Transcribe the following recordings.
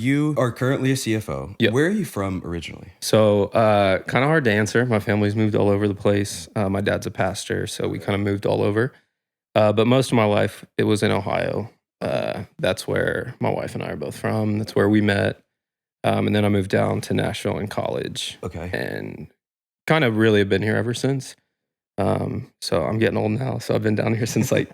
You are currently a CFO. Yep. Where are you from originally? So kind of hard to answer. My family's moved all over the place. My dad's a pastor, so we kind of moved all over. But most of my life, it was in Ohio. That's where my wife and I are both from. That's where we met. And then I moved down to Nashville in college. Okay. And kind of really have been here ever since. So I'm getting old now. So I've been down here since like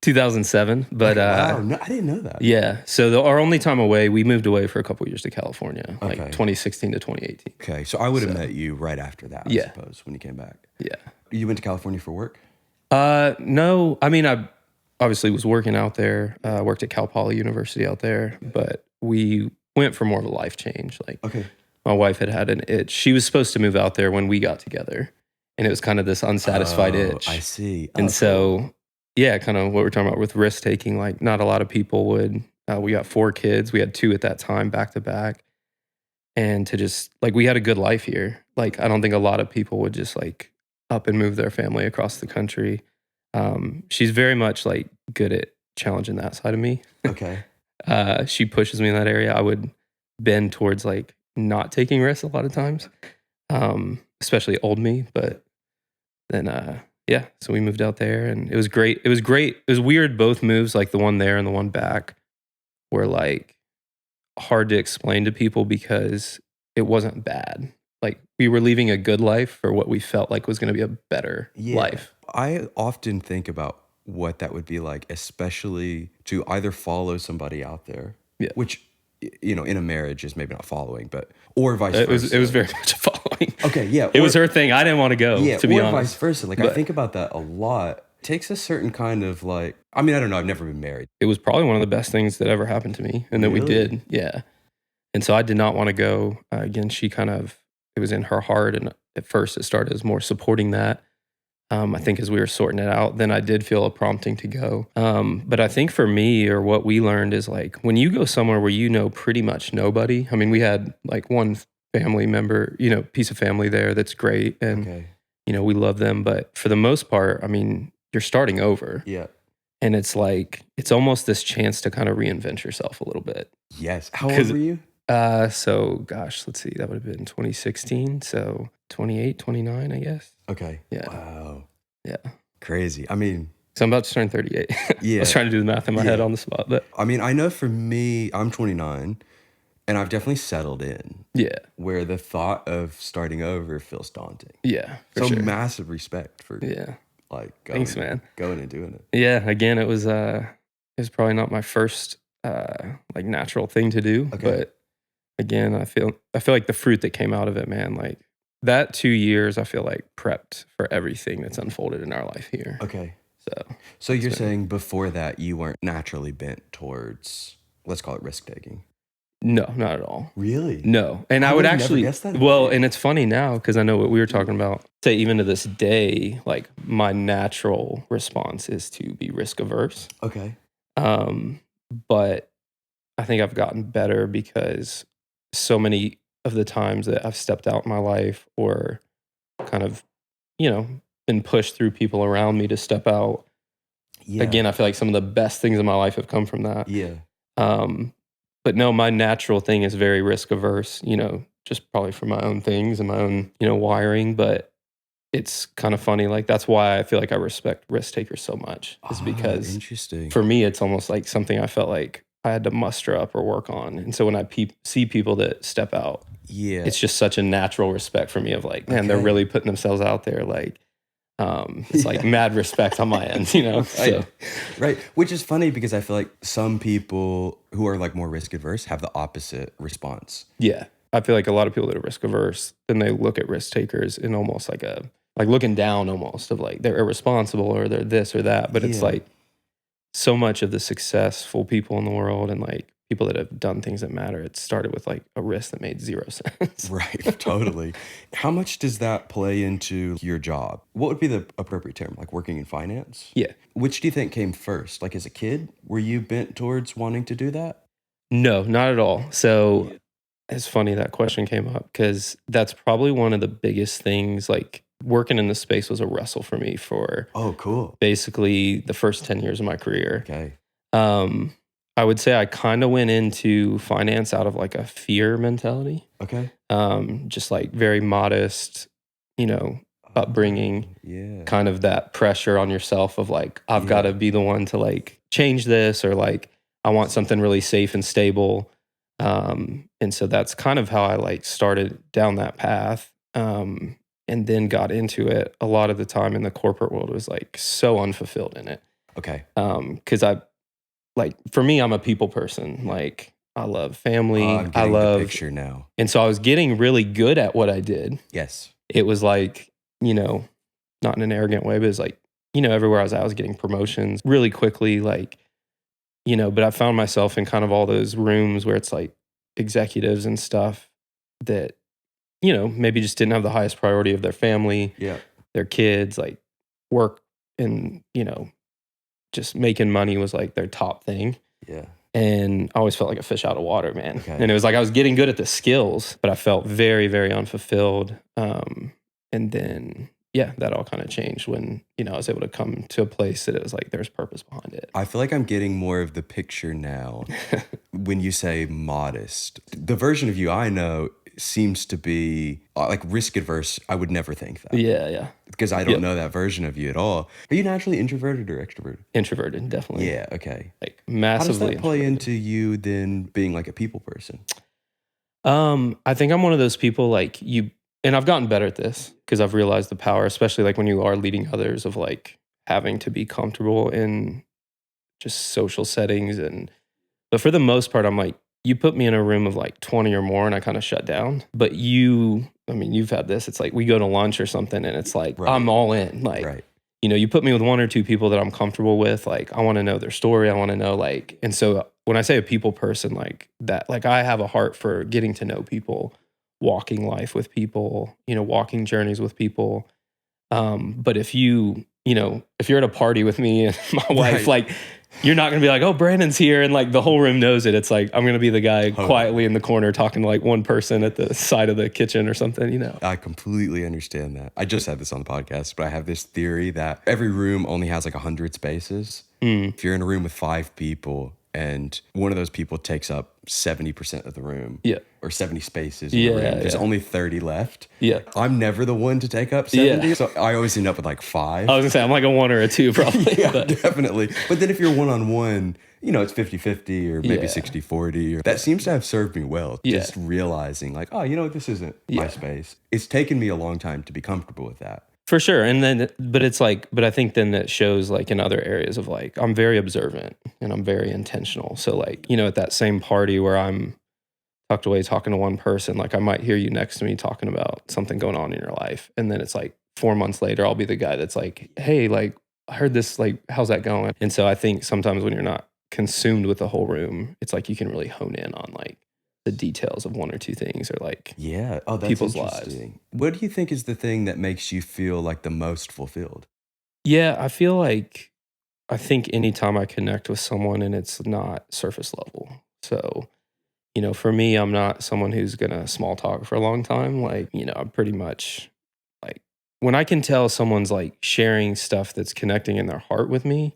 2007. But wow, no, I didn't know that. yeah. So our only time away, we moved away for a couple years to California, like Okay. 2016 to 2018. Okay, so I would have met you right after that, I Yeah. suppose, when you came back. Yeah. You went to California for work? No, I mean, I obviously was working out there, worked at Cal Poly University out there, but we went for more of a life change. Like Okay. my wife had an itch. She was supposed to move out there when we got together, and it was kind of this unsatisfied itch. I see. And Oh, so, yeah, kind of what we're talking about with risk taking, like not a lot of people would. We got 4 kids. We had 2 at that time, back to back. And to just, like, we had a good life here. Like, I don't think a lot of people would just like up and move their family across the country. She's very much like good at challenging that side of me. Okay. She pushes me in that area. I would bend towards like not taking risks a lot of times, especially old me. But then, yeah, so we moved out there and it was great. It was great. It was weird. Both moves, like the one there and the one back, were like hard to explain to people because it wasn't bad. Like we were leaving a good life for what we felt like was going to be a better life. I often think about what that would be like, especially to either follow somebody out there, which, you know, in a marriage is maybe not following, but, or vice versa. It was very much a following. Okay, yeah. It was her thing. I didn't want to go, to be or honest. vice versa. Like, I think about that a lot. It takes a certain kind of like, I mean, I don't know. I've never been married. It was probably one of the best things that ever happened to me and that we did. Yeah. And so I did not want to go. Again, she kind of, it was in her heart. And at first it started as more supporting that. I think as we were sorting it out, then I did feel a prompting to go. But I think for me, or what we learned is like, when you go somewhere where you know pretty much nobody, I mean, we had like one family member, you know, piece of family there that's great. And, you know, we love them. But for the most part, I mean, you're starting over. Yeah. And it's like, it's almost this chance to kind of reinvent yourself a little bit. Yes. How old were you? So gosh, let's see, that would have been 2016. So 28, 29, I guess. Okay. Yeah. Wow. Yeah. Crazy. I mean, so I'm about to turn 38. Yeah. I was trying to do the math in my head on the spot, but I mean, I know for me, I'm 29 and I've definitely settled in. Yeah. Where the thought of starting over feels daunting. Yeah. So massive respect for like going, thanks, man. Going and doing it. Yeah. Again, it was probably not my first like natural thing to do, but again, I feel like the fruit that came out of it, man, like that 2 years, I feel like prepped for everything that's unfolded in our life here. Okay. So you're saying before that you weren't naturally bent towards, let's call it risk taking? No, not at all. Really? No. And I would actually, never guess that. Well, and it's funny now because I know what we were talking about. Say even to this day, like my natural response is to be risk averse. Okay. But I think I've gotten better because so many of the times that I've stepped out in my life or kind of, you know, been pushed through people around me to step out. Yeah. Again, I feel like some of the best things in my life have come from that. Yeah. But no, my natural thing is very risk averse, you know, just probably for my own things and my own, you know, wiring. But it's kind of funny. Like, that's why I feel like I respect risk takers so much, is because for me, it's almost like something I felt like I had to muster up or work on. And so when I see people that step out, it's just such a natural respect for me of like, man, they're really putting themselves out there. Like, it's like mad respect on my end, you know? So. Right. Which is funny because I feel like some people who are like more risk adverse have the opposite response. Yeah. I feel like a lot of people that are risk averse, then they look at risk takers in almost like looking down almost of like they're irresponsible or they're this or that. But it's like so much of the successful people in the world and like people that have done things that matter, it started with like a risk that made 0 sense. Right, totally. How much does that play into your job? What would be the appropriate term? Like working in finance? Yeah. Which do you think came first? Like as a kid, were you bent towards wanting to do that? No, not at all. So it's funny that question came up because that's probably one of the biggest things. Like working in this space was a wrestle for me for cool. Basically the first 10 years of my career. Okay. I would say I kind of went into finance out of like a fear mentality. Okay. Just like very modest, upbringing. Yeah. Kind of that pressure on yourself of like, I've got to be the one to like change this, or like I want something really safe and stable. And so that's kind of how I like started down that path. And then got into it. A lot of the time in the corporate world was like so unfulfilled in it. Okay. Cause for me, I'm a people person. Like I love family. I'm getting the picture now. And so I was getting really good at what I did. Yes. It was like, not in an arrogant way, but it's like, everywhere I was getting promotions really quickly. Like, but I found myself in kind of all those rooms where it's like executives and stuff that, maybe just didn't have the highest priority of their family, their kids, like work and, just making money was like their top thing. Yeah. And I always felt like a fish out of water, man. Okay. And it was like I was getting good at the skills, but I felt very, very unfulfilled. And then, that all kind of changed when, I was able to come to a place that it was like there's purpose behind it. I feel like I'm getting more of the picture now when you say modest. The version of you I know seems to be like risk-averse. I would never think that. Yeah. Because I don't know that version of you at all. Are you naturally introverted or extroverted? Introverted, definitely. Yeah, okay. Like massively. How does that play into you then being like a people person? I think I'm one of those people like you, and I've gotten better at this because I've realized the power, especially like when you are leading others, of like having to be comfortable in just social settings. But for the most part, I'm like, you put me in a room of like 20 or more and I kind of shut down. But you've had this. It's like we go to lunch or something and it's like, I'm all in. Like, you put me with one or two people that I'm comfortable with. Like, I want to know their story. I want to know like, and so when I say a people person like that, like I have a heart for getting to know people, walking life with people, walking journeys with people. But if you're at a party with me and my wife, like, you're not going to be like, oh, Brandon's here. And like the whole room knows it. It's like, I'm going to be the guy quietly in the corner talking to like one person at the side of the kitchen or something, I completely understand that. I just had this on the podcast, but I have this theory that every room only has like 100 spaces. If you're in a room with 5 people and one of those people takes up 70% of the room, or 70 spaces in the room, there's only 30 left. I'm never the one to take up 70, so I always end up with like 5. I was gonna say I'm like a 1 or a 2 probably. Definitely. But then if you're one-on-one, it's 50-50 or maybe 60-40. That seems to have served me well. Just realizing like, oh, this isn't my space. It's taken me a long time to be comfortable with that. For sure. And then, but I think then that shows like in other areas of like, I'm very observant and I'm very intentional. So like, at that same party where I'm tucked away talking to one person, like I might hear you next to me talking about something going on in your life. And then it's like 4 months later, I'll be the guy that's like, hey, like I heard this, like, how's that going? And so I think sometimes when you're not consumed with the whole room, it's like you can really hone in on like the details of 1 or 2 things or like that's people's lives. What do you think is the thing that makes you feel like the most fulfilled? Yeah, I think anytime I connect with someone and it's not surface level. So, for me, I'm not someone who's gonna small talk for a long time. Like, I'm pretty much like when I can tell someone's like sharing stuff that's connecting in their heart with me,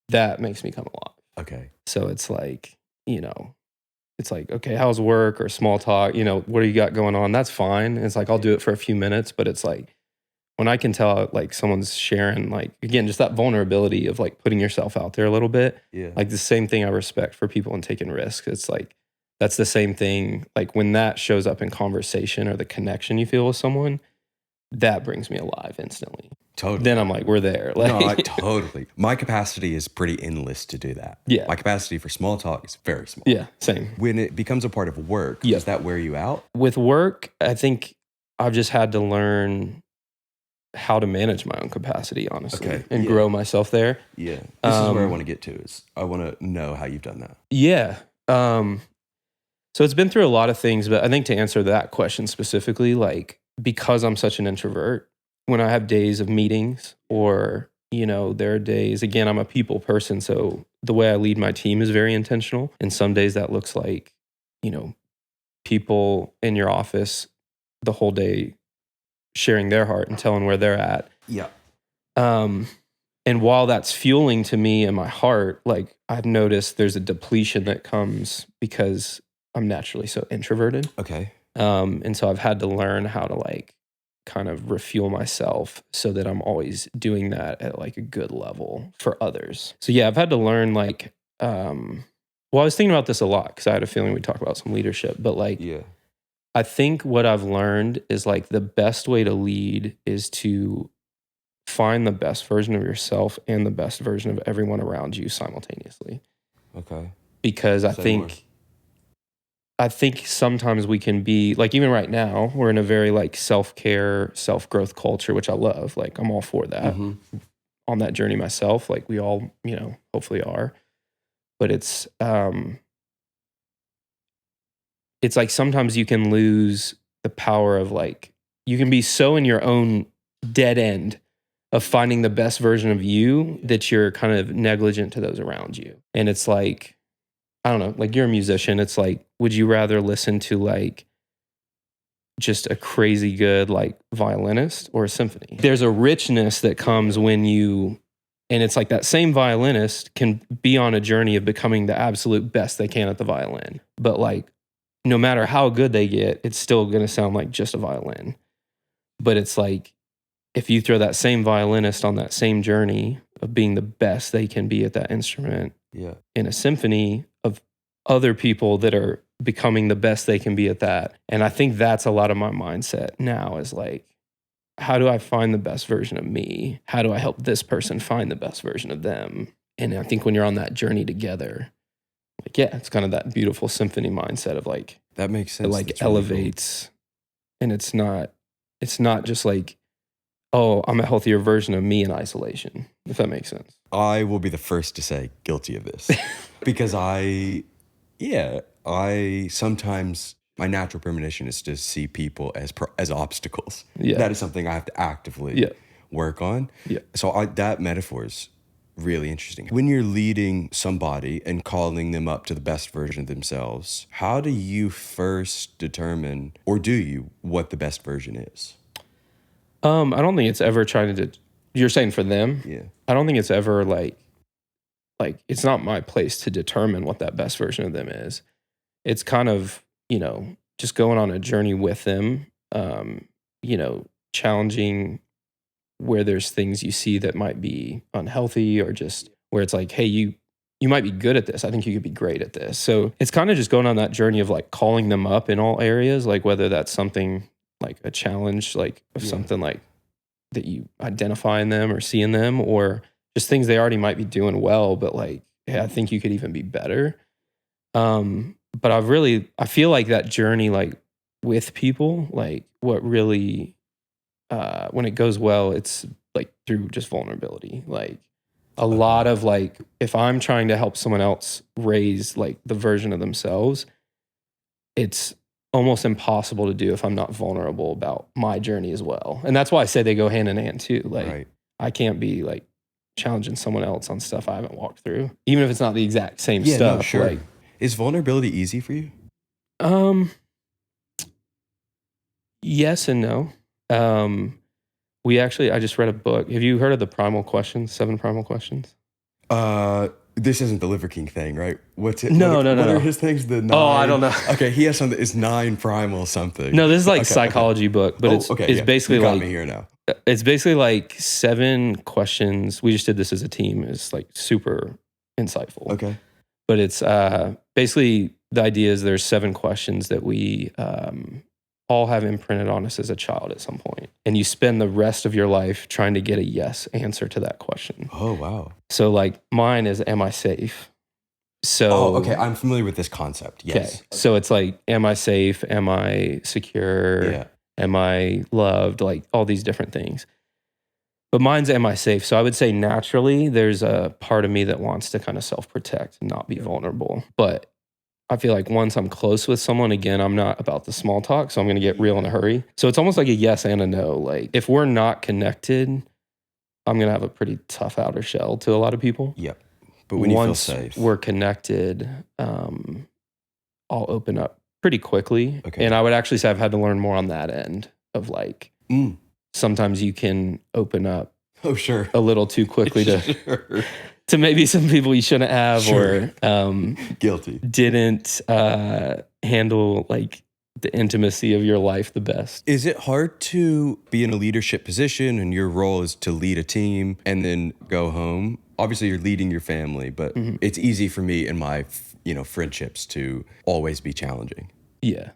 that makes me come alive. Okay. So it's like, it's like, okay, how's work or small talk? What do you got going on? That's fine. It's like, I'll do it for a few minutes, but it's like, when I can tell like someone's sharing, like, again, just that vulnerability of like putting yourself out there a little bit, like the same thing I respect for people and taking risks. It's like, that's the same thing. Like when that shows up in conversation or the connection you feel with someone, that brings me alive instantly. Totally. Then I'm like, we're there. Like, no, totally. My capacity is pretty endless to do that. Yeah. My capacity for small talk is very small. Yeah, same. When it becomes a part of work, does that wear you out? With work, I think I've just had to learn how to manage my own capacity, honestly, and grow myself there. Yeah. This is where I want to get to, is I want to know how you've done that. Yeah. So it's been through a lot of things, but I think to answer that question specifically, like, because I'm such an introvert, when I have days of meetings or, there are days, again, I'm a people person. So the way I lead my team is very intentional. And some days that looks like, people in your office the whole day sharing their heart and telling where they're at. Yeah. And while that's fueling to me in my heart, like I've noticed there's a depletion that comes because I'm naturally so introverted. Okay. And so I've had to learn how to like kind of refuel myself so that I'm always doing that at like a good level for others. So yeah, I've had to learn like, well, I was thinking about this a lot because I had a feeling we'd talk about some leadership, but like, Yeah. I think what I've learned is like the best way to lead is to find the best version of yourself and the best version of everyone around you simultaneously. Okay. Because Say more. I think sometimes we can be like, even right now, we're in a very like self-care, self-growth culture, which I love. Like I'm all for that. Mm-hmm. On that journey myself, like we all, you know, hopefully are. But it's like sometimes you can lose the power of like, you can be so in your own dead end of finding the best version of you that you're kind of negligent to those around you. And it's like, I don't know, like you're a musician. It's like, would you rather listen to like just a crazy good like violinist or a symphony? There's a richness that comes when you, and it's like that same violinist can be on a journey of becoming the absolute best they can at the violin. But like, no matter how good they get, it's still going to sound like just a violin. But it's like, if you throw that same violinist on that same journey of being the best they can be at that instrument Yeah. in a symphony of other people that are becoming the best they can be at that. And I think that's a lot of my mindset now is like, how do I find the best version of me? How do I help this person find the best version of them? And I think when you're on that journey together, like, yeah, it's kind of that beautiful symphony mindset of like, That makes it sense. like That's really cool. elevates. And it's not just like, oh, I'm a healthier version of me in isolation, if that makes sense. I will be the first to say guilty of this because I sometimes my natural premonition is to see people as obstacles. Yeah. That is something I have to actively Yeah. work on. Yeah. So that metaphor is really interesting. When you're leading somebody and calling them up to the best version of themselves, how do you first determine, or do you, what the best version is? I don't think it's ever trying to, you're saying for them? Yeah. I don't think it's ever like it's not my place to determine what that best version of them is. It's kind of, you know, just going on a journey with them, you know, challenging where there's things you see that might be unhealthy or just where it's like, hey, you might be good at this. I think you could be great at this. So it's kind of just going on that journey of like calling them up in all areas, like whether that's something like a challenge, like of something like that you identify in them or see in them, or just things they already might be doing well, but like, hey, I think you could even be better. But I feel like that journey, like with people, like what really, when it goes well, it's like through just vulnerability. Like a lot of like, if I'm trying to help someone else raise like the version of themselves, it's almost impossible to do if I'm not vulnerable about my journey as well. And that's why I say they go hand in hand too. Like I can't be like challenging someone else on stuff I haven't walked through, even if it's not the exact same stuff. No, sure. Like, is vulnerability easy for you? Yes and no. I just read a book. Have you heard of the Primal Questions, 7 Primal Questions? This isn't the Liver King thing, right? What's it? No. What are his things? The 9? Oh, I don't know. Okay, he has something. It's 9 primal something. No, this is like psychology book, but it's basically you got like me here now. It's basically like 7 questions. We just did this as a team. It's like super insightful. Okay. But it's basically the idea is there's 7 questions that we all have imprinted on us as a child at some point. And you spend the rest of your life trying to get a yes answer to that question. Oh, wow. So like mine is, am I safe? So, okay. I'm familiar with this concept. Yes. Okay. So it's like, am I safe? Am I secure? Yeah. Am I loved? Like all these different things. But mine's, am I safe? So I would say naturally there's a part of me that wants to kind of self-protect and not be vulnerable. But I feel like once I'm close with someone, again, I'm not about the small talk, so I'm going to get real in a hurry. So it's almost like a yes and a no. Like if we're not connected, I'm going to have a pretty tough outer shell to a lot of people. Yep. But when once you feel safe, we're connected, I'll open up pretty quickly. Okay. And I would actually say I've had to learn more on that end of like, sometimes you can open up Oh, sure. a little too quickly Sure. to maybe some people you shouldn't have, Sure. or Guilty. didn't handle like the intimacy of your life the best. Is it hard to be in a leadership position and your role is to lead a team and then go home? Obviously, you're leading your family, but it's easy for me in my, friendships to always be challenging. Yeah.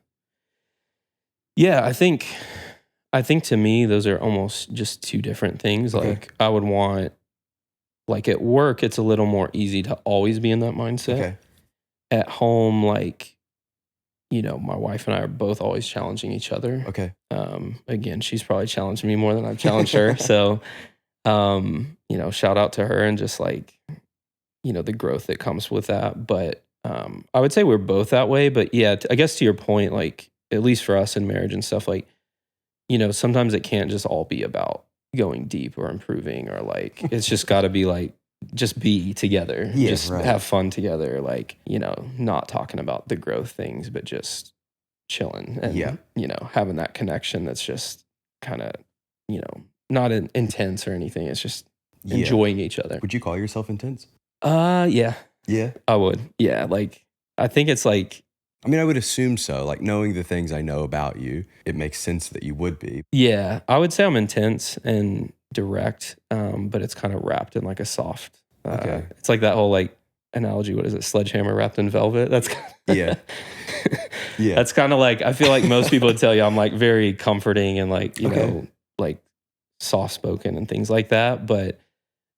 Yeah, I think to me those are almost just two different things. Okay. Like I would want, like at work, it's a little more easy to always be in that mindset. Okay. At home, like, my wife and I are both always challenging each other. Okay. Again, she's probably challenged me more than I've challenged her. So, shout out to her and just like, the growth that comes with that. But I would say we're both that way. But yeah, I guess to your point, like, at least for us in marriage and stuff, like, sometimes it can't just all be about going deep or improving, or like, it's just got to be like, just be together, just have fun together, like, not talking about the growth things, but just chilling and, having that connection that's just kind of, not intense or anything. It's just enjoying each other. Would you call yourself intense? Yeah. Yeah. I would. Yeah. Like, I think it's like, I would assume so. Like, knowing the things I know about you, it makes sense that you would be. Yeah, I would say I'm intense and direct, but it's kind of wrapped in like a soft. Okay. It's like that whole like analogy. What is it? Sledgehammer wrapped in velvet. That's Yeah. Yeah. That's kind of like, I feel like most people would tell you I'm like very comforting and like like soft spoken and things like that. But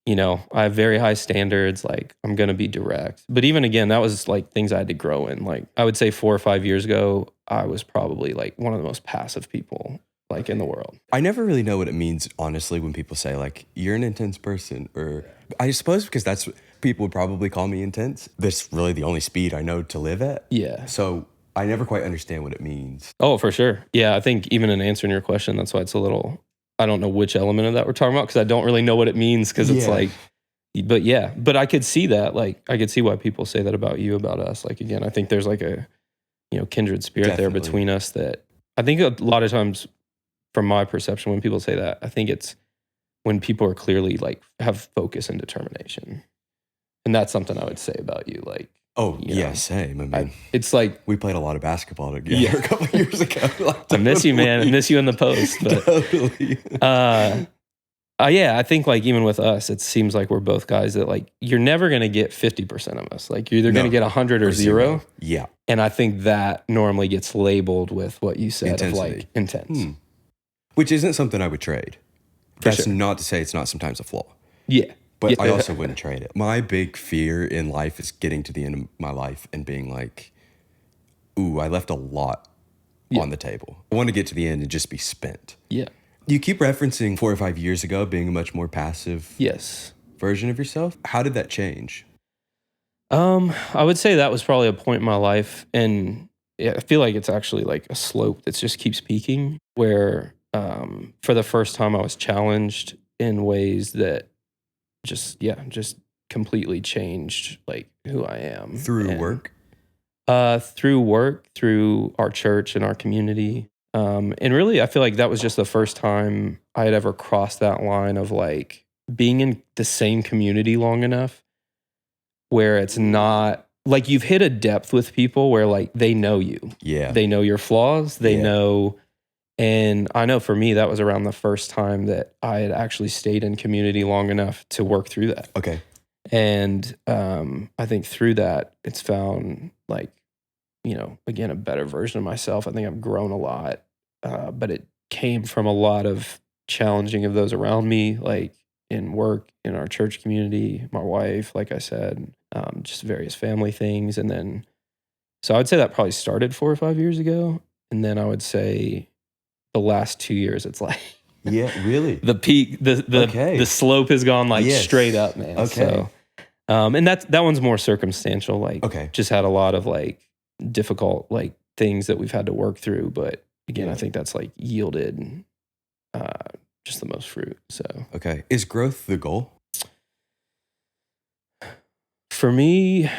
I have very high standards. Like I'm gonna be direct. But even again, that was like things I had to grow in. Like I would say 4 or 5 years ago, I was probably like one of the most passive people like in the world. I never really know what it means, honestly, when people say like, you're an intense person, or I suppose because that's what people would probably call me intense. That's really the only speed I know to live at. Yeah. So I never quite understand what it means. Oh, for sure. Yeah. I think even in answering your question, that's why it's a little, I don't know which element of that we're talking about because I don't really know what it means because it's like, but I could see that. Like, I could see why people say that about you, about us. Like, again, I think there's like a, kindred spirit there between us that I think a lot of times from my perception, when people say that, I think it's when people are clearly like have focus and determination. And that's something I would say about you. Like, same. It's like we played a lot of basketball together a couple of years ago. Like, I miss you, man. I miss you in the post. But, totally. I think like even with us, it seems like we're both guys that like you're never going to get 50% of us. Like you're either going to get 100 or 0. Yeah. And I think that normally gets labeled with what you said of like intense. Which isn't something I would trade. That's not to say it's not sometimes a flaw. Yeah. But I also wouldn't trade it. My big fear in life is getting to the end of my life and being like, ooh, I left a lot on the table. I want to get to the end and just be spent. Yeah. You keep referencing 4 or 5 years ago being a much more passive version of yourself. How did that change? I would say that was probably a point in my life. And I feel like it's actually like a slope that just keeps peaking where for the first time I was challenged in ways that just completely changed like who I am. Through work? Through work, through our church and our community. And really, I feel like that was just the first time I had ever crossed that line of like being in the same community long enough where it's not like you've hit a depth with people where like they know you. Yeah. They know your flaws. They know. And I know for me, that was around the first time that I had actually stayed in community long enough to work through that. Okay. And I think through that, it's found like, again, a better version of myself. I think I've grown a lot, but it came from a lot of challenging of those around me, like in work, in our church community, my wife, like I said, just various family things. And then, so I would say that probably started 4 or 5 years ago. And then I would say the last 2 years, it's like, yeah, really, the peak, the slope has gone like straight up, man. Okay. So, and that one's more circumstantial. Like, just had a lot of like difficult like things that we've had to work through. But again, I think that's like yielded just the most fruit. So, is growth the goal? For me,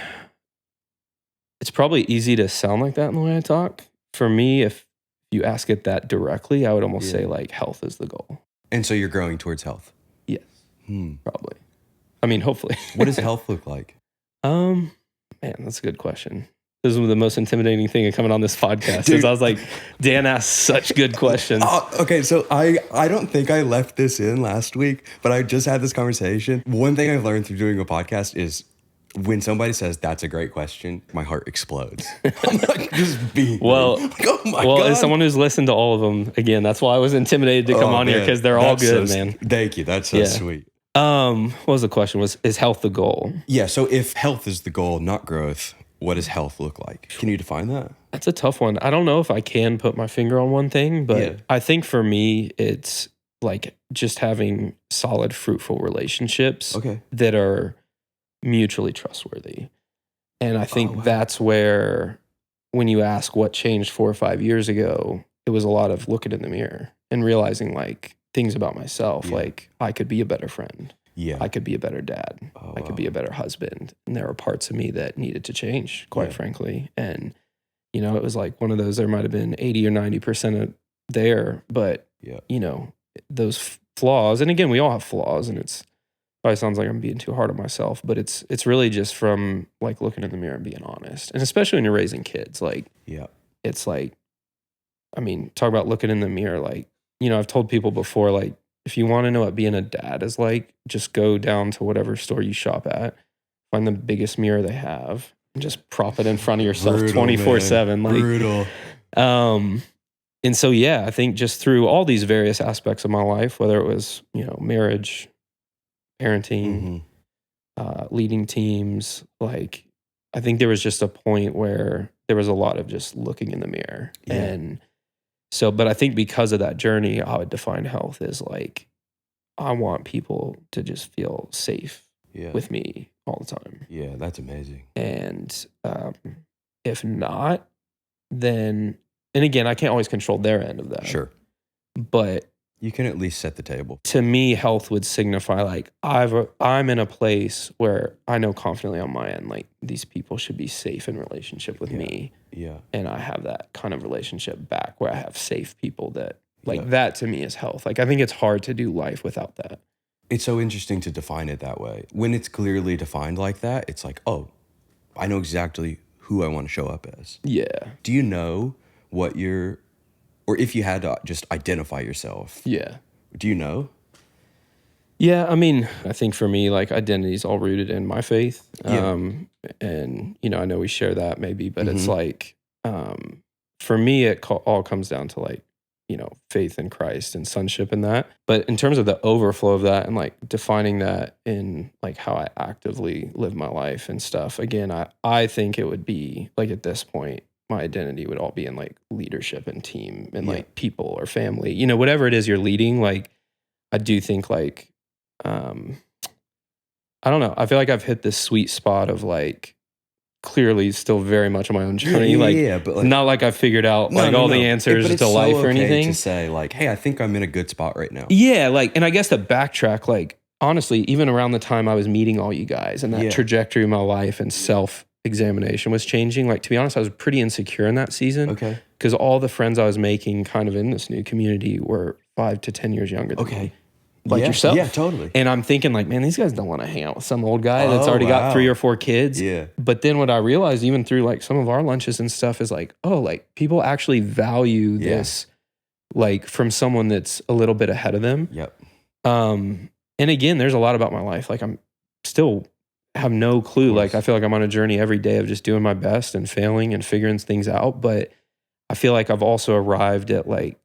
it's probably easy to sound like that in the way I talk. For me, if you ask it that directly, I would almost say like health is the goal. And so you're growing towards health? Yes. Probably. I mean, hopefully. What does health look like? Man, that's a good question. This is the most intimidating thing of coming on this podcast. Because I was like, Dan asked such good questions. Okay, so I don't think I left this in last week, but I just had this conversation. One thing I've learned through doing a podcast is when somebody says that's a great question, my heart explodes. I'm like just being like, oh my God. As someone who's listened to all of them, again, that's why I was intimidated to come on here, because they're all good, man. Thank you. That's so sweet. What was the question? Is health the goal? Yeah, so if health is the goal, not growth, what does health look like? Can you define that? That's a tough one. I don't know if I can put my finger on one thing, but I think for me, it's like just having solid, fruitful relationships that are mutually trustworthy. And I think that's where, when you ask what changed 4 or 5 years ago, it was a lot of looking in the mirror and realizing like things about myself, like I could be a better friend. I could be a better dad. I could be a better husband. And there were parts of me that needed to change, quite frankly. And, you know, it was like one of those, there might have been 80 or 90% there, but, you know, those flaws, and again, we all have flaws, and it's probably sounds like I'm being too hard on myself, but it's really just from like looking in the mirror and being honest. And especially when you're raising kids, like, it's like, I mean, talk about looking in the mirror. Like, you know, I've told people before, like, if you want to know what being a dad is like, just go down to whatever store you shop at, find the biggest mirror they have, and just prop it in front of yourself 24/7. Like, brutal. And so, yeah, I think just through all these various aspects of my life, whether it was, you know, marriage, parenting, leading teams, like, I think there was just a point where there was a lot of just looking in the mirror. And so, but I think because of that journey, I would define health as like, I want people to just feel safe with me all the time. Yeah, that's amazing. And if not, then, and again, I can't always control their end of that. Sure. But you can at least set the table. To me, health would signify like I'm in a place where I know confidently on my end, like these people should be safe in relationship with me. Yeah. And I have that kind of relationship back where I have safe people that like that to me is health. Like I think it's hard to do life without that. It's so interesting to define it that way. When it's clearly defined like that, it's like, oh, I know exactly who I want to show up as. Yeah. Do you know what you're, or if you had to just identify yourself? Yeah. Do you know? Yeah, I mean, I think for me, like identity is all rooted in my faith. And, you know, I know we share that maybe, but it's like, for me, it all comes down to like, you know, faith in Christ and sonship and that. But in terms of the overflow of that and like defining that in like how I actively live my life and stuff, again, I think it would be like at this point, my identity would all be in like leadership and team and like people or family, you know, whatever it is you're leading. Like, I do think like, I don't know. I feel like I've hit this sweet spot of like, clearly still very much on my own journey. But like, not like I've figured out all the answers to life or anything. To say like, hey, I think I'm in a good spot right now. Yeah. Like, and I guess to backtrack, like, honestly, even around the time I was meeting all you guys and that trajectory of my life and self-examination was changing. Like, to be honest, I was pretty insecure in that season. Okay. Because all the friends I was making kind of in this new community were 5 to 10 years younger than me. Like yourself. Yeah, totally. And I'm thinking like, man, these guys don't want to hang out with some old guy that's already got 3 or 4 kids. Yeah. But then what I realized even through like some of our lunches and stuff is like, oh, like people actually value this like from someone that's a little bit ahead of them. Yep. And again, there's a lot about my life. Like I'm still have no clue. Like I feel like I'm on a journey every day of just doing my best and failing and figuring things out. But I feel like I've also arrived at like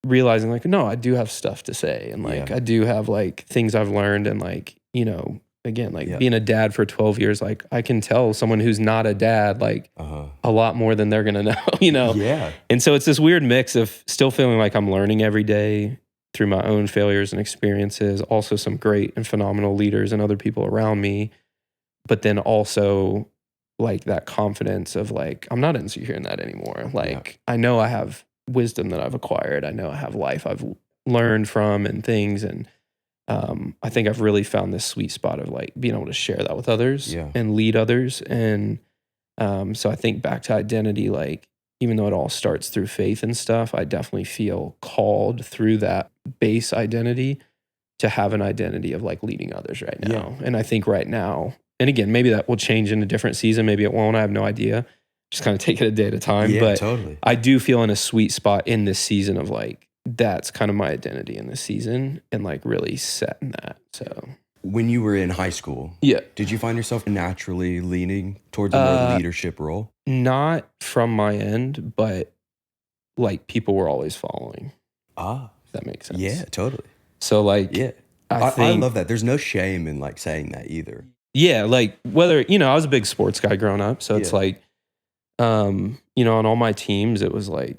realizing like, no, I do have stuff to say. And like, I do have like things I've learned and like, you know, again, like being a dad for 12 years, like I can tell someone who's not a dad, like a lot more than they're going to know, you know? Yeah. And so it's this weird mix of still feeling like I'm learning every day through my own failures and experiences, also some great and phenomenal leaders and other people around me. But then also like that confidence of like, I'm not insecure in that anymore. Like I know I have wisdom that I've acquired. I know I have life I've learned from and things. And I think I've really found this sweet spot of like being able to share that with others and lead others. And so I think back to identity, like even though it all starts through faith and stuff, I definitely feel called through that base identity to have an identity of like leading others right now. And I think right now, and again, maybe that will change in a different season. Maybe it won't. I have no idea. Just kind of take it a day at a time. Yeah, but totally. I do feel in a sweet spot in this season of like, that's kind of my identity in this season and like really setting that. So when you were in high school, did you find yourself naturally leaning towards a more leadership role? Not from my end, but like people were always following. If that makes sense. Yeah, totally. So like, I love that. There's no shame in like saying that either. Yeah, like whether, you know, I was a big sports guy growing up. So it's like, you know, on all my teams, it was like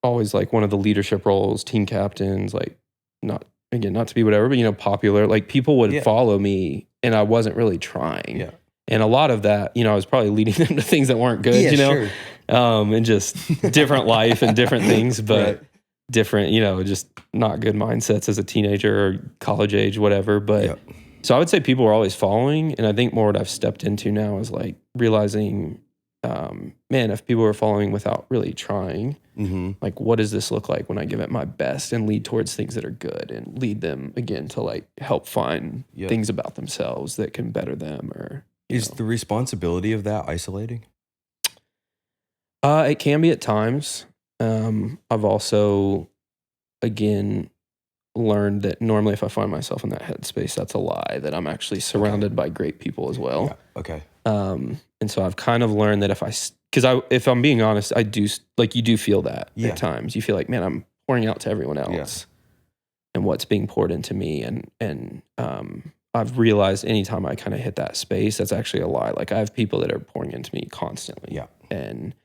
always like one of the leadership roles, team captains, like not to be whatever, but, you know, popular, like people would follow me and I wasn't really trying. Yeah. And a lot of that, you know, I was probably leading them to things that weren't good, you know, and just different life and different things, but different, you know, just not good mindsets as a teenager or college age, whatever. But so I would say people were always following. And I think more what I've stepped into now is like realizing, man, if people are following without really trying, like what does this look like when I give it my best and lead towards things that are good and lead them again to like help find things about themselves that can better them or. Is the responsibility of that isolating? It can be at times. I've also, again, learned that normally if I find myself in that headspace, that's a lie, that I'm actually surrounded by great people as well. Yeah. Okay. And so I've kind of learned that if I'm being honest, I do, like you do feel that at times. You feel like, man, I'm pouring out to everyone else and what's being poured into me. And I've realized anytime I kind of hit that space, that's actually a lie. Like I have people that are pouring into me constantly. Yeah. And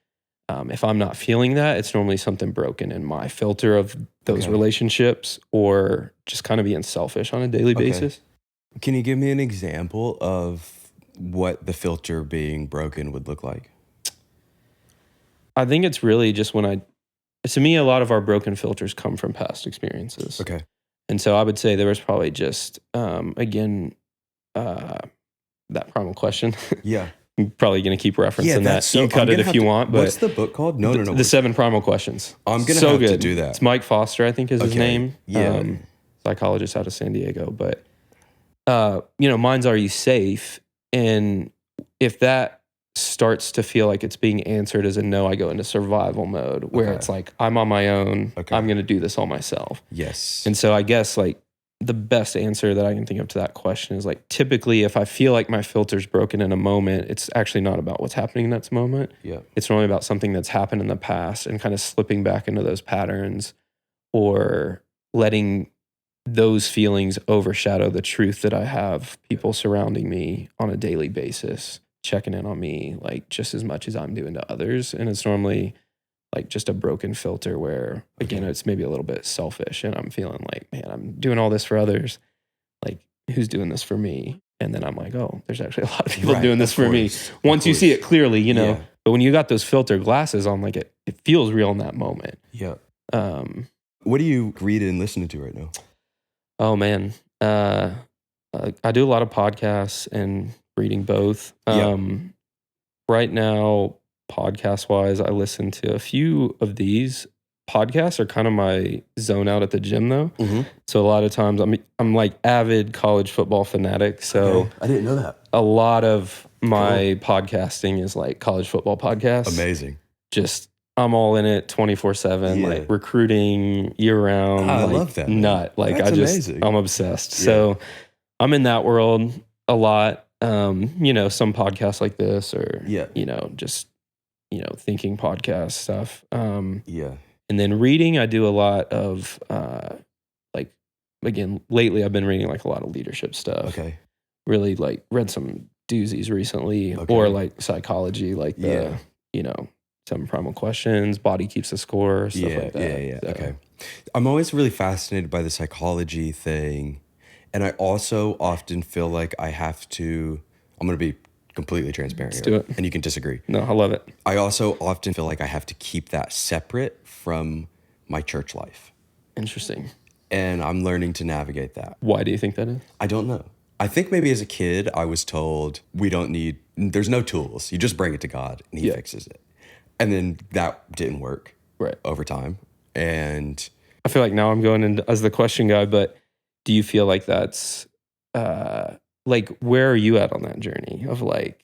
if I'm not feeling that, it's normally something broken in my filter of those relationships or just kind of being selfish on a daily basis. Can you give me an example of what the filter being broken would look like? I think it's really just to me, a lot of our broken filters come from past experiences. Okay. And so I would say there was probably just, again, that primal question. Yeah. I'm probably going to keep referencing that. So, you can cut it if you want. But what's the book called? No. The 7 Primal Questions. I'm going to have to do that. It's Mike Foster, I think is his name. Yeah. Psychologist out of San Diego. But, you know, mine's Are You Safe? And if that starts to feel like it's being answered as a no, I go into survival mode where it's like, I'm on my own. I'm going to do this all myself. Yes. And so I guess like the best answer that I can think of to that question is like, typically if I feel like my filter's broken in a moment, it's actually not about what's happening in that moment. Yeah. It's normally about something that's happened in the past and kind of slipping back into those patterns or letting those feelings overshadow the truth that I have people surrounding me on a daily basis, checking in on me like just as much as I'm doing to others. And it's normally like just a broken filter where, again, it's maybe a little bit selfish and I'm feeling like, man, I'm doing all this for others. Like, who's doing this for me? And then I'm like, oh, there's actually a lot of people doing this for me. Once you see it clearly, you know, but when you got those filter glasses on, like it feels real in that moment. Yeah. What are you reading and listening to right now? Oh man. I do a lot of podcasts and reading both. Right now, podcast wise, I listen to a few of these. Podcasts are kind of my zone out at the gym though. So a lot of times I'm like avid college football fanatic. So I didn't know that. A lot of my podcasting is like college football podcasts. Amazing. Just I'm all in it 24/7, like recruiting year round. I like, love that. Nut. Like That's amazing. I'm obsessed. So I'm in that world a lot. You know, some podcasts like this or, you know, just, you know, thinking podcast stuff. And then reading, I do a lot of, like, again, lately I've been reading like a lot of leadership stuff. Okay. Really like read some doozies recently or like psychology, like the, you know, 7 Primal Questions, Body Keeps the Score, stuff like that. So. Okay. I'm always really fascinated by the psychology thing. And I also often feel like I have to, I'm going to be completely transparent Let's here. do it. And you can disagree. No, I love it. I also often feel like I have to keep that separate from my church life. Interesting. And I'm learning to navigate that. Why do you think that is? I don't know. I think maybe as a kid, I was told there's no tools. You just bring it to God and he fixes it. And then that didn't work over time. And I feel like now I'm going in as the question guy, but do you feel like that's like, where are you at on that journey of like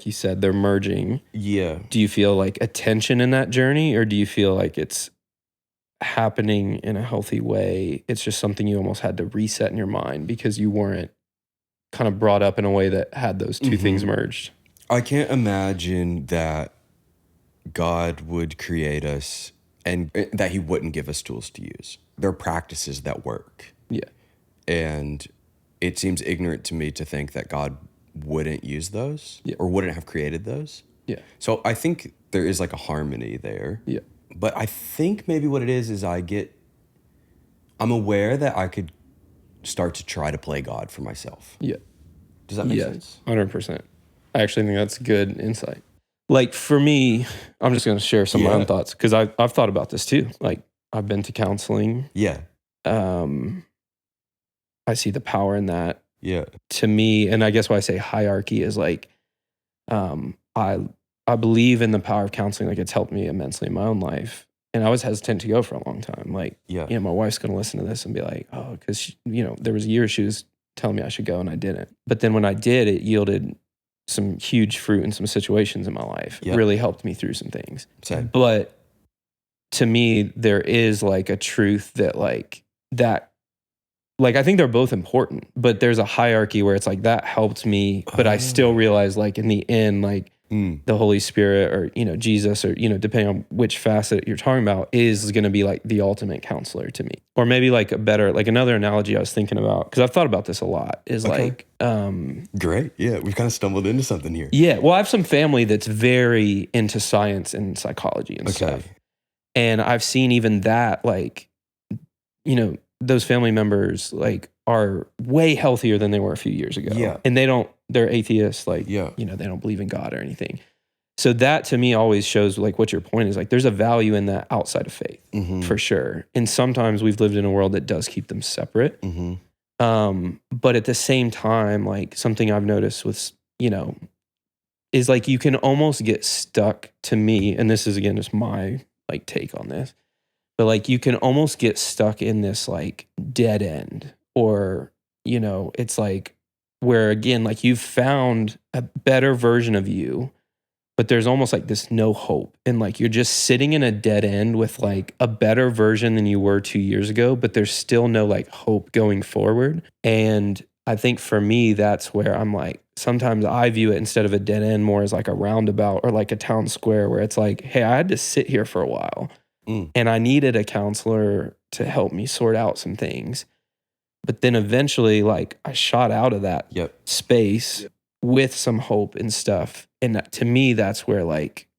you said, they're merging? Yeah. Do you feel like a tension in that journey, or do you feel like it's happening in a healthy way? It's just something you almost had to reset in your mind because you weren't kind of brought up in a way that had those two things merged. I can't imagine that God would create us and that he wouldn't give us tools to use. There are practices that work. Yeah. And it seems ignorant to me to think that God wouldn't use those or wouldn't have created those. Yeah. So I think there is like a harmony there. Yeah. But I think maybe what it is I'm aware that I could start to try to play God for myself. Yeah. Does that make sense? 100%. I actually think that's good insight. Like for me, I'm just going to share some of my own thoughts because I've thought about this too. Like I've been to counseling. Yeah. I see the power in that. Yeah. To me, and I guess why I say hierarchy is like, I believe in the power of counseling. Like it's helped me immensely in my own life. And I was hesitant to go for a long time. Like, my wife's going to listen to this and be like, oh, because, there was years she was telling me I should go and I didn't. But then when I did, it yielded some huge fruit in some situations in my life. It really helped me through some things. Same. But to me, there is like a truth that I think they're both important, but there's a hierarchy where it's like that helped me, but I still realize like in the end, like the Holy Spirit or, Jesus or, depending on which facet you're talking about is going to be like the ultimate counselor to me. Or maybe like another analogy I was thinking about, because I've thought about this a lot is like. Great. Yeah. We've kind of stumbled into something here. Yeah. Well, I have some family that's very into science and psychology and stuff. And I've seen even that, like, those family members like are way healthier than they were a few years ago. Yeah. And they're atheists, like, they don't believe in God or anything. So that to me always shows like what your point is. Like there's a value in that outside of faith for sure. And sometimes we've lived in a world that does keep them separate. But at the same time, like something I've noticed with, is like you can almost get stuck to me. And this is again, just my like take on this. But like you can almost get stuck in this like dead end or, it's like where again, like you've found a better version of you, but there's almost like this no hope. And like you're just sitting in a dead end with like a better version than you were 2 years ago, but there's still no like hope going forward. And I think for me, that's where I'm like, sometimes I view it instead of a dead end more as like a roundabout or like a town square where it's like, hey, I had to sit here for a while. And I needed a counselor to help me sort out some things. But then eventually, like, I shot out of that space with some hope and stuff. And that, to me, that's where, like,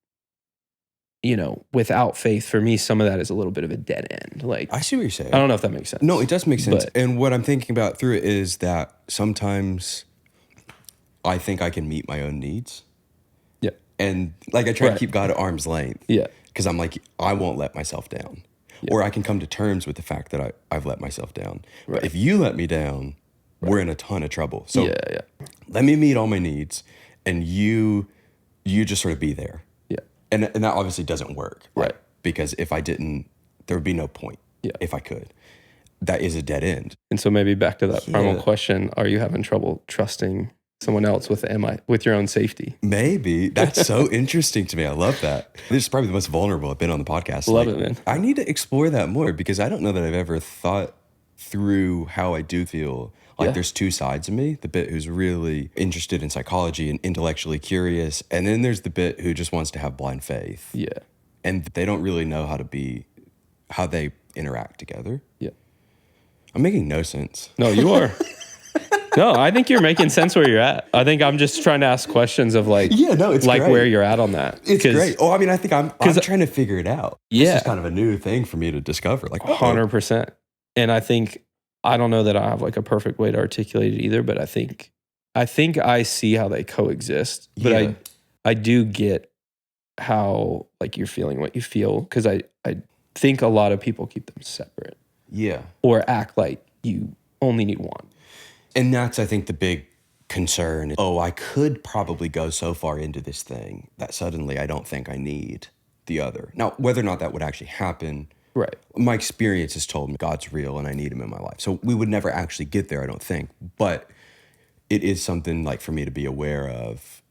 without faith, for me, some of that is a little bit of a dead end. Like, I see what you're saying. I don't know if that makes sense. No, it does make sense. And what I'm thinking about through it is that sometimes I think I can meet my own needs. Yeah. And, like, I try to keep God at arm's length. Yeah. Because I'm like, I won't let myself down. Yeah. Or I can come to terms with the fact that I've let myself down. Right. But if you let me down, we're in a ton of trouble. So let me meet all my needs and you just sort of be there. Yeah. And that obviously doesn't work. Right. Because if I didn't, there would be no point if I could. That is a dead end. And so maybe back to that primal question, are you having trouble trusting someone else with your own safety? Maybe. That's so interesting to me. I love that. This is probably the most vulnerable I've been on the podcast. Love it, man. I need to explore that more because I don't know that I've ever thought through how I do feel. Like there's two sides of me, the bit who's really interested in psychology and intellectually curious. And then there's the bit who just wants to have blind faith. Yeah. And they don't really know how they interact together. Yeah. I'm making no sense. No, you are. No, I think you're making sense where you're at. I think I'm just trying to ask questions of like, it's like great. Where you're at on that. It's great. Oh, I mean, I think I'm trying to figure it out. Yeah. This is kind of a new thing for me to discover. Like 100%. And I don't know that I have like a perfect way to articulate it either, but I think I see how they coexist. But I do get how like you're feeling what you feel because I think a lot of people keep them separate. Yeah. Or act like you only need one. And that's, I think, the big concern. Oh, I could probably go so far into this thing that suddenly I don't think I need the other. Now, whether or not that would actually happen, Right. My experience has told me God's real and I need him in my life. So we would never actually get there, I don't think. But it is something like for me to be aware of.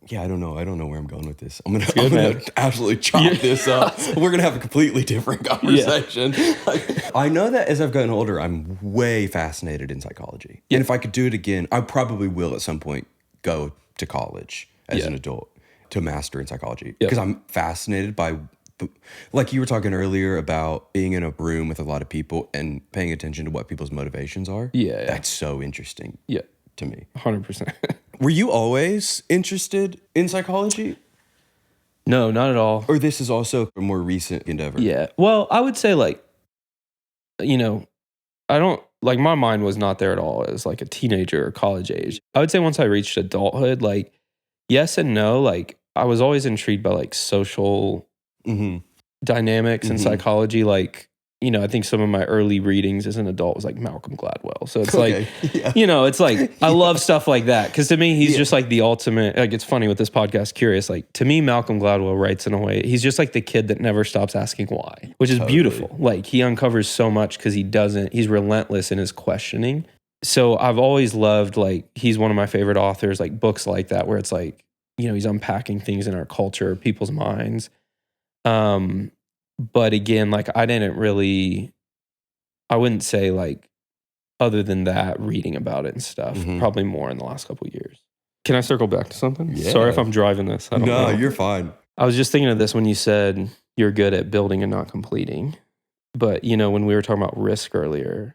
Yeah, I don't know where I'm going with this. I'm gonna absolutely chop this up. We're gonna have a completely different conversation. Like, I know that as I've gotten older, I'm way fascinated in psychology. And if I could do it again, I probably will at some point go to college as an adult to master in psychology. Because I'm fascinated by, like you were talking earlier about being in a room with a lot of people and paying attention to what people's motivations are. Yeah. That's so interesting. Yeah. To me. 100%. Were you always interested in psychology? No, not at all. Or this is also a more recent endeavor? Yeah. Well, I would say like, you know, I don't, like my mind was not there at all as like a teenager or college age. I would say once I reached adulthood, like yes and no, like I was always intrigued by like social dynamics and psychology. Like, you know, I think some of my early readings as an adult was like Malcolm Gladwell. So it's like, you know, it's like, I love stuff like that. Cause to me, he's just like the ultimate, like it's funny with this podcast, Curious, like to me, Malcolm Gladwell writes in a way, he's just like the kid that never stops asking why, which is beautiful. Like he uncovers so much cause he's relentless in his questioning. So I've always loved, like, he's one of my favorite authors, like books like that, where it's like, you know, he's unpacking things in our culture, people's minds. But again, like I wouldn't say like other than that, reading about it and stuff, probably more in the last couple of years. Can I circle back to something? Yeah. Sorry if I'm driving this. I don't know. You're fine. I was just thinking of this when you said you're good at building and not completing. But, you know, when we were talking about risk earlier,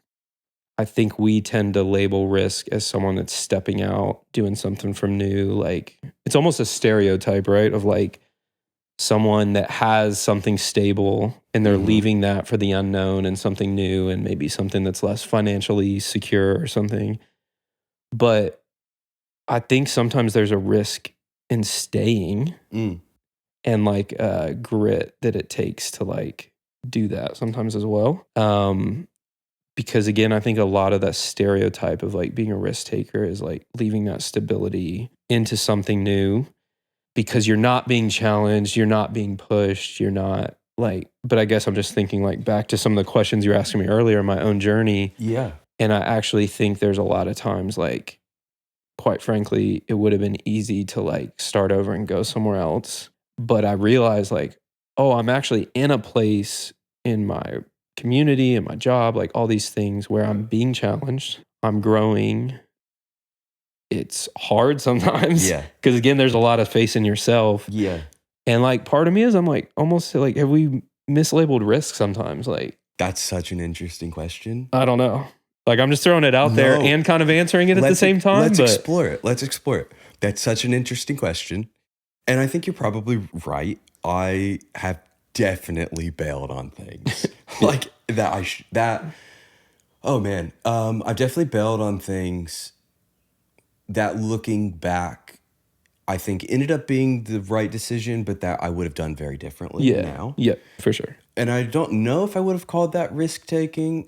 I think we tend to label risk as someone that's stepping out, doing something from new. Like it's almost a stereotype, right? Of like, someone that has something stable and they're leaving that for the unknown and something new and maybe something that's less financially secure or something. But I think sometimes there's a risk in staying and like grit that it takes to like do that sometimes as well. Because again, I think a lot of that stereotype of like being a risk taker is like leaving that stability into something new. Because you're not being challenged, you're not being pushed, you're not like, but I guess I'm just thinking like back to some of the questions you were asking me earlier in my own journey. Yeah. And I actually think there's a lot of times like, quite frankly, it would have been easy to like start over and go somewhere else. But I realized like, oh, I'm actually in a place in my community and my job, like all these things where I'm being challenged, I'm growing. It's hard sometimes. Yeah. Because again, there's a lot of facing yourself. Yeah. And like part of me is I'm like almost like, have we mislabeled risk sometimes? Like that's such an interesting question. I don't know. Like I'm just throwing it out there and kind of answering it at the same time. Let's explore it. That's such an interesting question. And I think you're probably right. I have definitely bailed on things like that. Oh man. I've definitely bailed on things that looking back, I think ended up being the right decision, but that I would have done very differently now. Yeah, for sure. And I don't know if I would have called that risk taking.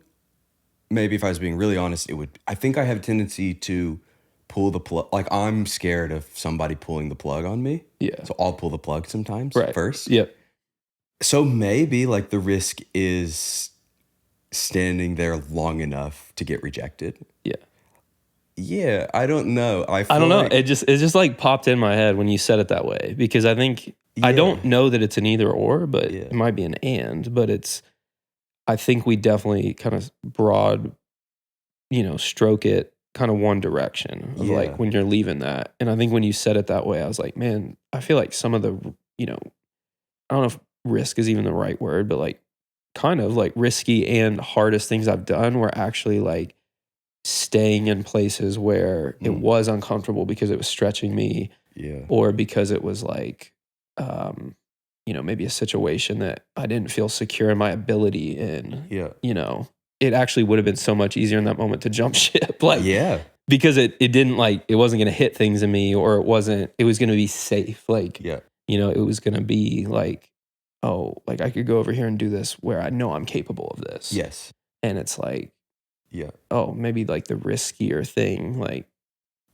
Maybe if I was being really honest, it would. I think I have a tendency to pull the plug. Like I'm scared of somebody pulling the plug on me. Yeah. So I'll pull the plug sometimes first. Yep. So maybe like the risk is standing there long enough to get rejected. Yeah. Yeah, I don't know. I don't know. It just like popped in my head when you said it that way because I think I don't know that it's an either or, but it might be an and. But I think we definitely kind of broad, stroke it kind of one direction of like when you're leaving that. And I think when you said it that way, I was like, man, I feel like some of the, I don't know if risk is even the right word, but like kind of like risky and hardest things I've done were actually like staying in places where it was uncomfortable because it was stretching me or because it was like, maybe a situation that I didn't feel secure in my ability in, it actually would have been so much easier in that moment to jump ship. Because it didn't like, it wasn't going to hit things in me or it was going to be safe. Like, it was going to be like, oh, like I could go over here and do this where I know I'm capable of this. Yes. And it's like, oh, maybe like the riskier thing, like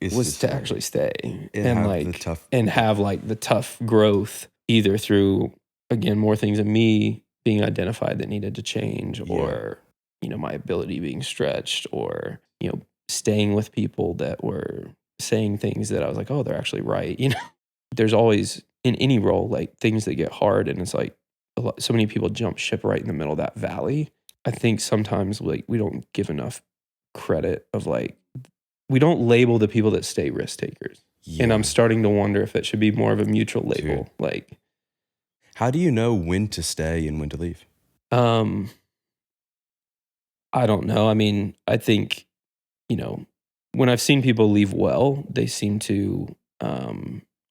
was to actually stay and like, and have like the tough growth either through, again, more things in me being identified that needed to change, or, my ability being stretched, or, staying with people that were saying things that I was like, oh, they're actually right. There's always in any role, like things that get hard. And it's like so many people jump ship right in the middle of that valley. I think sometimes like we don't give enough credit of like, we don't label the people that stay risk takers. Yeah. And I'm starting to wonder if it should be more of a mutual label. Dude. Like, how do you know when to stay and when to leave? I don't know. I mean, I think, when I've seen people leave well, they seem to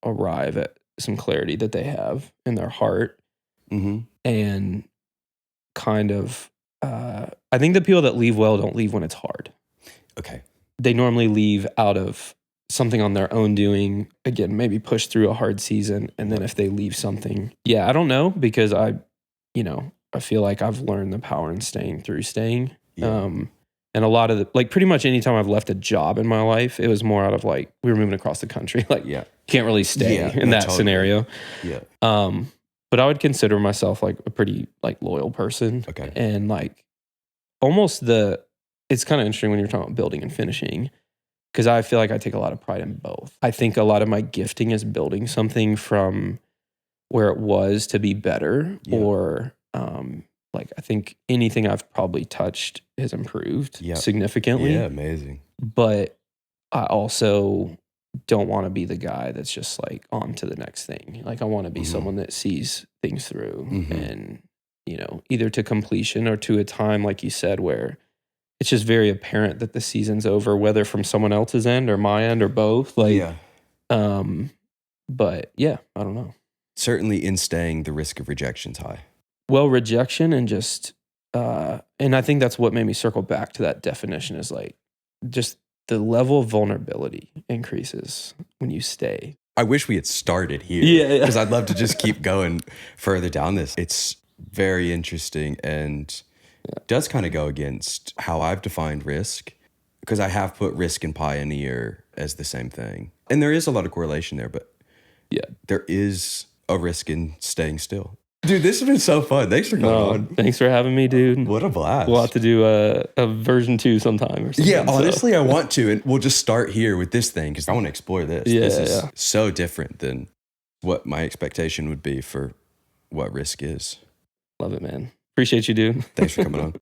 arrive at some clarity that they have in their heart. Mm-hmm. And kind of, I think the people that leave well don't leave when it's hard. Okay. They normally leave out of something on their own doing, again, maybe push through a hard season. And then if they leave something, I don't know, because I feel like I've learned the power in staying through staying. Yeah. And a lot of the, like pretty much anytime I've left a job in my life, it was more out of like, we were moving across the country. Like, can't really stay in that totally. Scenario. Yeah. But I would consider myself like a pretty like loyal person. Okay. And like almost it's kind of interesting when you're talking about building and finishing, because I feel like I take a lot of pride in both. I think a lot of my gifting is building something from where it was to be better, or like I think anything I've probably touched has improved significantly. Yeah, amazing. But I also don't want to be the guy that's just like on to the next thing. Like I want to be someone that sees things through and, either to completion or to a time, like you said, where it's just very apparent that the season's over, whether from someone else's end or my end or both. Like, but I don't know. Certainly in staying, the risk of rejection's high. Well, rejection and just, and I think that's what made me circle back to that definition, is like just the level of vulnerability increases when you stay. I wish we had started here, because I'd love to just keep going further down this. It's very interesting and does kind of go against how I've defined risk, because I have put risk and pioneer as the same thing. And there is a lot of correlation there, but there is a risk in staying still. Dude, this has been so fun. Thanks for coming on. Thanks for having me, dude. What a blast. We'll have to do a version 2 sometime or something. Yeah, honestly, I want to. And we'll just start here with this thing, because I want to explore this. This is so different than what my expectation would be for what risk is. Love it, man. Appreciate you, dude. Thanks for coming on.